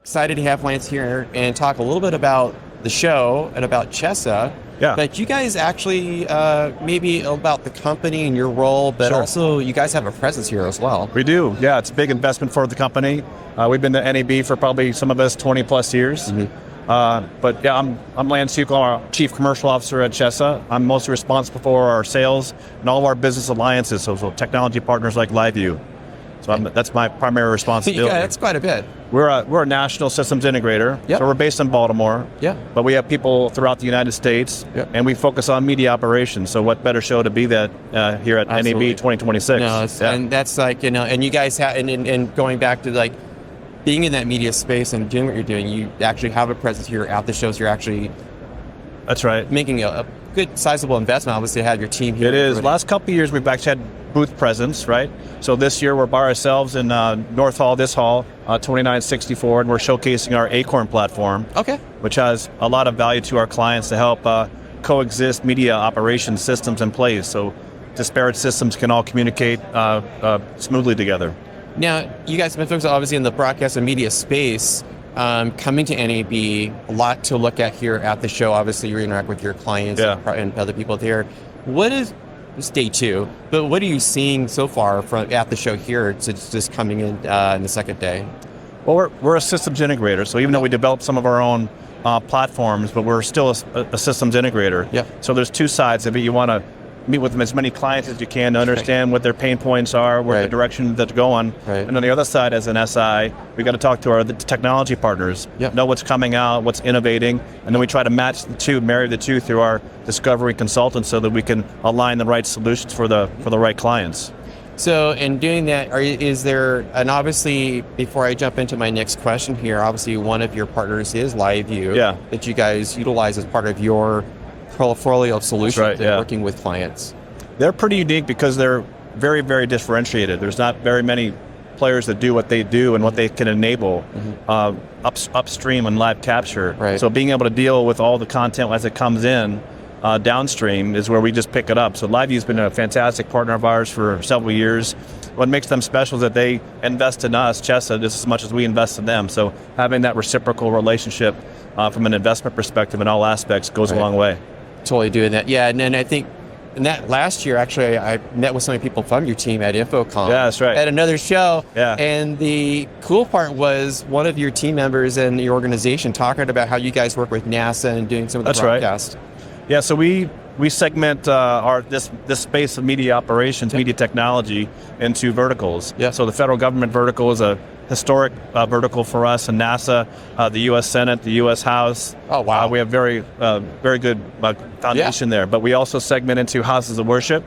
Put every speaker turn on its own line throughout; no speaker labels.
excited to have Lance here and talk a little bit about the show and about CHESA.
Yeah.
But you guys actually, maybe about the company and your role, but
Sure.
also you guys have a presence here as well.
We do. Yeah, it's a big investment for the company. We've been to NAB for probably some of us 20 plus years. But yeah, I'm Lance Hukill, our Chief Commercial Officer at CHESA. I'm mostly responsible for our sales and all of our business alliances, so technology partners like LiveU. So that's my primary responsibility.
Yeah, that's quite a bit.
We're a national systems integrator,
Yep.
so we're based in Baltimore, but we have people throughout the United States, and we focus on media operations. So what better show to be that here at
Absolutely.
NAB 2026?
No, and that's like, and you guys have, and going back to like being in that media space and doing what you're doing, you actually have a presence here at the shows. You're actually
That's right.
making a good sizable investment, obviously, to have your team here.
It is. Last couple of years, we've actually had booth presence, right? So this year, we're by ourselves in North Hall, this hall, 2964, and we're showcasing our Acorn platform, which has a lot of value to our clients to help coexist media operations systems in place, so disparate systems can all communicate smoothly together.
Now, you guys have been focused obviously in the broadcast and media space. Coming to NAB, a lot to look at here at the show. Obviously, you interact with your clients and other people there. What is, it's day two, but what are you seeing so far from at the show here? It's just coming in the second day.
Well, we're a systems integrator, so even though we develop some of our own platforms, but we're still a systems integrator. So there's two sides of it. You want to meet with them as many clients as you can to understand what their pain points are, where the direction that they're going. And on the other side, as an SI, we got to talk to the technology partners, know what's coming out, what's innovating, and then we try to match the two, marry the two through our discovery consultants so that we can align the right solutions for the right clients.
So in doing that, is there, and obviously before I jump into my next question here, obviously one of your partners is LiveU that you guys utilize as part of your portfolio of solutions working with clients.
They're pretty unique because they're very, very differentiated. There's not very many players that do what they do and what they can enable upstream and live capture. So being able to deal with all the content as it comes in downstream is where we just pick it up. So LiveU's been a fantastic partner of ours for several years. What makes them special is that they invest in us, CHESA, just as much as we invest in them. So having that reciprocal relationship from an investment perspective in all aspects goes a long way.
Totally doing that. Yeah, and then I think in that last year, actually, I met with some people from your team at InfoComm.
Yeah, that's right.
At another show. And the cool part was one of your team members in your organization talking about how you guys work with NASA and doing some of the broadcast.
Yeah, so we segment this space of media operations, media technology, into verticals. So the federal government vertical is a historic vertical for us, and NASA, the U.S. Senate, the U.S. House.
Oh, wow.
We have very good foundation there. But we also segment into houses of worship.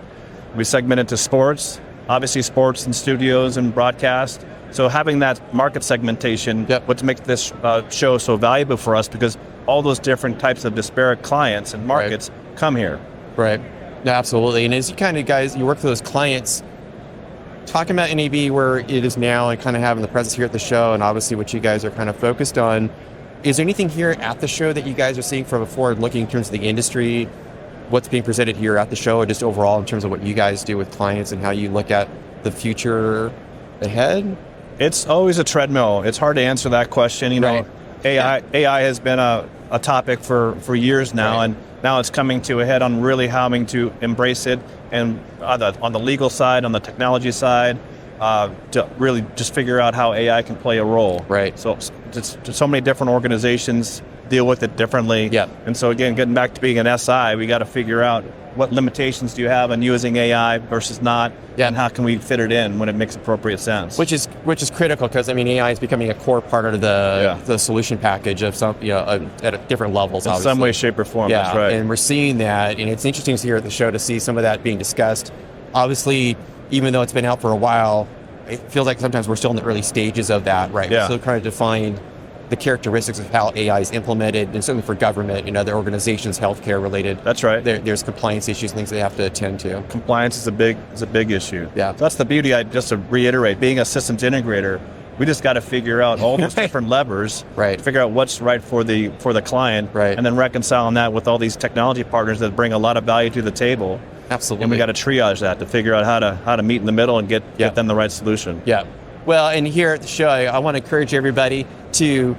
We segment into sports, obviously sports and studios and broadcast. So having that market segmentation, what makes this show so valuable for us, because all those different types of disparate clients and markets come here.
No, absolutely. And as you kind of guys, you work with those clients, talking about NAB where it is now and kind of having the presence here at the show and obviously what you guys are kind of focused on, is there anything here at the show that you guys are seeing from a forward looking in terms of the industry, what's being presented here at the show, or just overall in terms of what you guys do with clients and how you look at the future ahead?
It's always a treadmill. It's hard to answer that question. You know, AI has been a topic for years now, and now it's coming to a head on really having to embrace it, and on the legal side, on the technology side, to really just figure out how AI can play a role. So so many different organizations deal with it differently. And so again, getting back to being an SI, we got to figure out what limitations do you have on using AI versus not, and how can we fit it in when it makes appropriate sense?
Which is critical, because I mean AI is becoming a core part of the solution package of some, at different levels.
In some way, shape, or form. That's right.
And we're seeing that, and it's interesting to hear at the show to see some of that being discussed. Obviously, even though it's been out for a while, it feels like sometimes we're still in the early stages of that, right? We're still trying to define the characteristics of how AI is implemented, and certainly for government and other organizations, healthcare related.
That's right.
There's compliance issues, things they have to attend to.
Compliance is a big issue. So that's the beauty. Just to reiterate, being a systems integrator, we just got to figure out all those different levers, figure out what's right for the client, and then reconciling that with all these technology partners that bring a lot of value to the table.
Absolutely.
And we got to triage that to figure out how to meet in the middle and get them the right solution.
Well, and here at the show, I want to encourage everybody to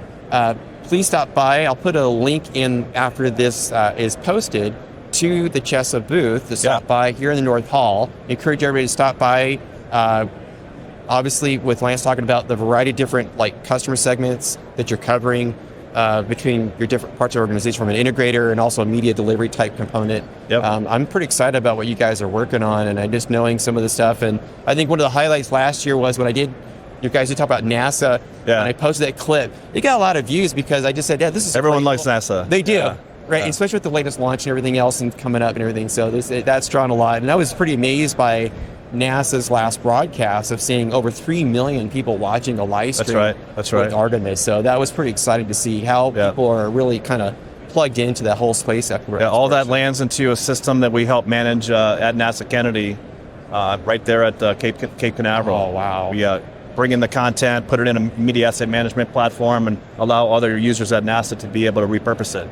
please stop by. I'll put a link in after this is posted to the CHESA booth to stop by here in the North Hall. Encourage everybody to stop by. Obviously, with Lance talking about the variety of different like customer segments that you're covering between your different parts of the organization, from an integrator and also a media delivery type component. I'm pretty excited about what you guys are working on, and I just knowing some of the stuff. And I think one of the highlights last year was when you guys did talk about NASA, and I posted that clip. It got a lot of views because I just said, this is
everyone likes NASA.
They do. Right, especially with the latest launch and everything else and coming up and everything. So that's drawn a lot. And I was pretty amazed by NASA's last broadcast of seeing over 3 million people watching a live stream
That's right.
with Artemis. So that was pretty exciting to see how people are really kind of plugged into that whole space exploration.
All that lands into a system that we help manage at NASA Kennedy, right there at Cape Canaveral.
Oh, wow.
We bring in the content, put it in a media asset management platform, and allow other users at NASA to be able to repurpose it.